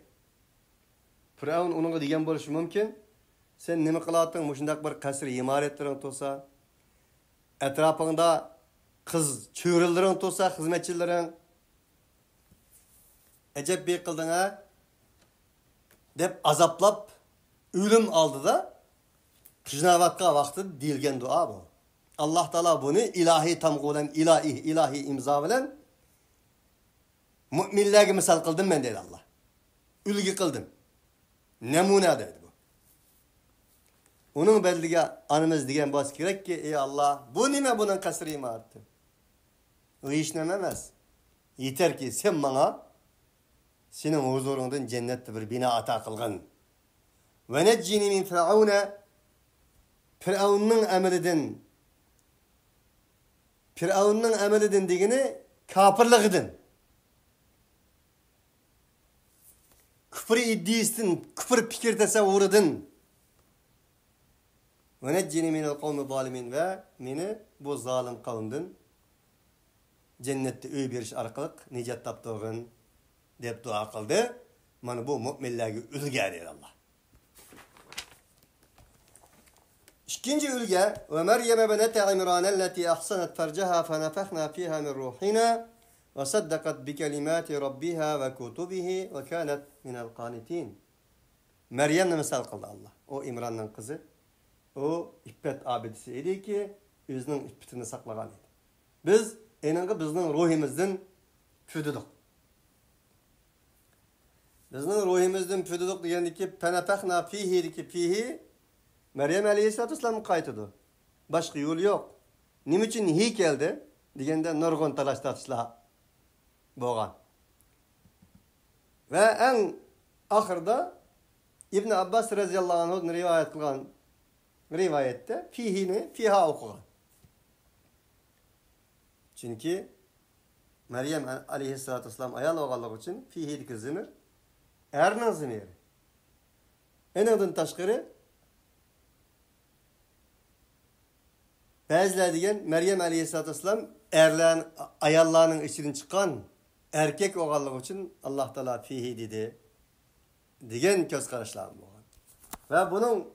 Firavun onunla diyen boluşu mümkün. Sen nime kılattın? Muşundak bir kasri imaretlerin tolsa, etrafında kız çığırılların tolsa, hizmetçilerin ecep bir kıldın ha dep azaplap ölüm aldı da Cenab-ı vakti deyilgen dua bu. Allah Teala bunu ilahi tamgulen ilahi imza bilen müminlerge misal kıldım ben dedi Allah. Ülgü kıldım. Nemune dedi bu. Onun bellige anımız diyen bas gerek ki ey Allah bu nime bunun kasri imareti. O iş nememez. Yeter ki sen bana senin huzurundan cennette bir bina ata kılgın. Ve neccini min firavune Firavun'un emelinden digini kapırlıgıdın. Küfür iddiistin, küfür fikir tasavvurudun. Ve neccini minel kavmi zalimin ve meni bu zalim kavimden cennette öy beriş arkalık nicat taptığın dep dua kıldı. Mana bu müminlerge ülge der Allah. İkinci ülge ve Meryem benete İmran elleti ahsanat farcaha fenefehna fiha min ruhina ve saddakat bi kelimati rabbiha ve kutubihi ve kanet minel qanitin. Meryem'le misal kıldı Allah. O İmran'ın kızı. O iffet abidisi idi ki özünün iffetini saklagan idi. Biz enangi bizning ruhimizdan füdüdük. Bizning ruhimizdan füdüdük degandiki fenefehna fihi deki fihi Meryem Aleyhisselatü Vesselam kaytıdı. Başka yol yok. Nim için hi geldi? Degende nurgun talaş tartışlar boğan. Ve en ahırda İbn Abbas radıyallahu anh'ın rivayet kılan rivayette fihini fiha okugan. Çünkü Meryem Aleyhisselatü Vesselam ayal oğallık için fihi deki ernan zimiri. Enadın taşkırı bazılar diyen Meryem Aleyhisselatü Vesselam erlerin ayallarının içinden çıkan erkek oğallık için Allah Teala fihi dedi. Diyen göz karışlarım olgan. Ve bunun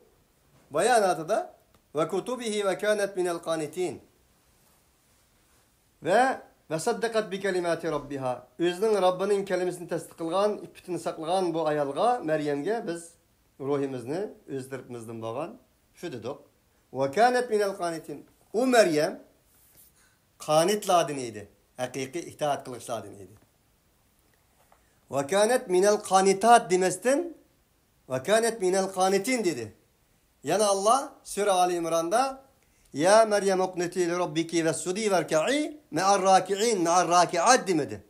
bayanatı da ve kutubihi ve kanet minel qanitin. Ve saddakat bi kelimati rabbiha. Özünün Rabbinin kelimesini tasdik kılgan, ippetini saklagan bu ayalga Meryem'ge biz ruhimizni özdiripimizden boğan füdüdük. Ve kanet minel qanitin. O Meryem qanit ladiniydi. Hakiki itaat kılıç ladiniydi. Ve kânet minel qanitat demestin ve kânet minel qanitin dedi. Yani Allah Sure Ali İmran'da ya Meryem uknuti li rabbiki ve sudi verka'i me'ar raki'in me'ar raki'at demedi.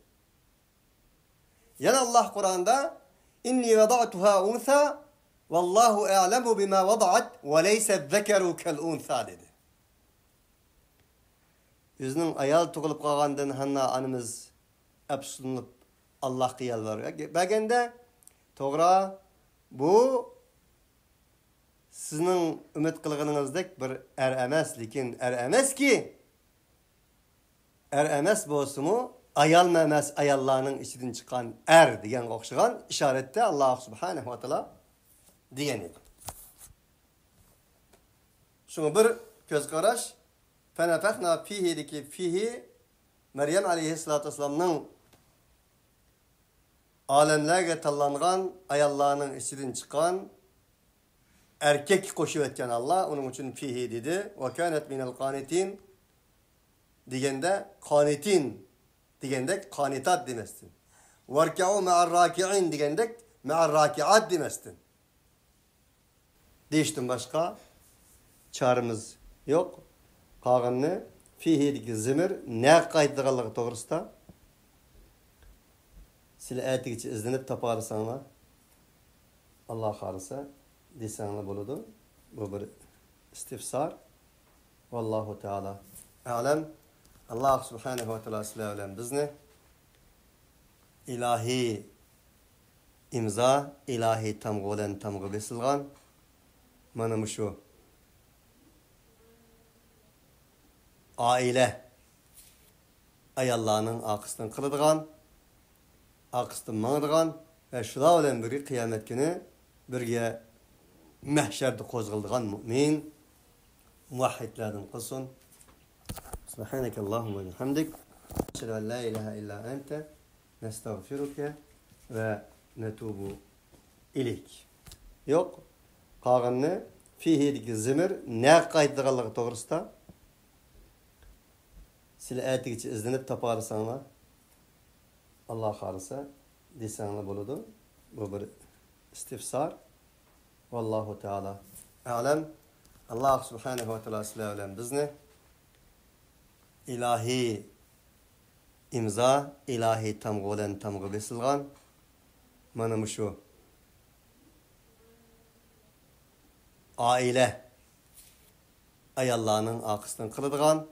Yani Allah Kur'an'da inni vada'tuha untha vallahu a'lemu bima vada'at ve leyse zekeru kel untha dedi. Yüzünün ayal tuğulup kalgandan hanna anımız epsunlup Allah kıyalvar. Bagende toğra bu sizin ümit kılgınınızdaki bir emes, lekin emes ki emes bolsumu ayal memes ayallarının içinden çıkan degan okşagan işarette Allah subhanahu wa ta'ala degan edi. Şunu bir göz qarash fenefehna fihi deki fihi Meryem Aleyhisselatü Vesselam'ın alemlerge tallangan ayallarının içinden çıkan erkek koşu etken Allah onun için fihi dedi. Ve kânet minel kânitin digende kânitin digende kânitat demestin. Varka'u me'ar râki'in digende me'ar râki'at demestin. Değiştim başka çağrımız yok. Kağınlı fihi zimir ne kaydıralığı doğrusu sile ayetici izlenip taparsanlar Allah harisa desenle buludu. Bu bir istifsar. Vallahu Teala alem. Allah Subhanahu ve Teala silahlen bizni ilahi imza, ilahi tamgılen tamgı besilgan mana şu aile ayallarının akısından kılıdığan akısından mağdığan ve şula bilen bir kıyamet günü birge mahşerde kozgıldığan mümin muvahhidlerden kılsın. Subhaneke Allahumma ve bihamdik. Eşhedü en la ilahe illa ente nestağfiruke ve netubu ileyk. Yok. Kağınlı fihi zimir ne kaydıralığı doğrusu sile ayetici izlenip taparsanlar Allah harisa desenle buludu. Bu bir istifsar. Vallahu Teala alem. Allah Subhanahu ve Teala silahlen bizni ilahi imza, ilahi tamgılen tamgı besilgan mana şu aile ayallarının akısından kılıdığan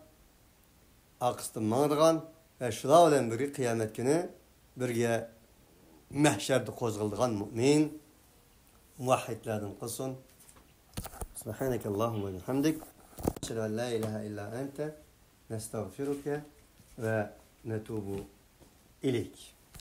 akısından mağdığan ve şula bilen bir kıyamet günü birge mahşerde kozgıldığan mümin muvahhidlerden kılsın. Subhaneke Allahumma ve bihamdik. Eşhedü en la ilahe illa ente nestağfiruke ve netubu ileyk.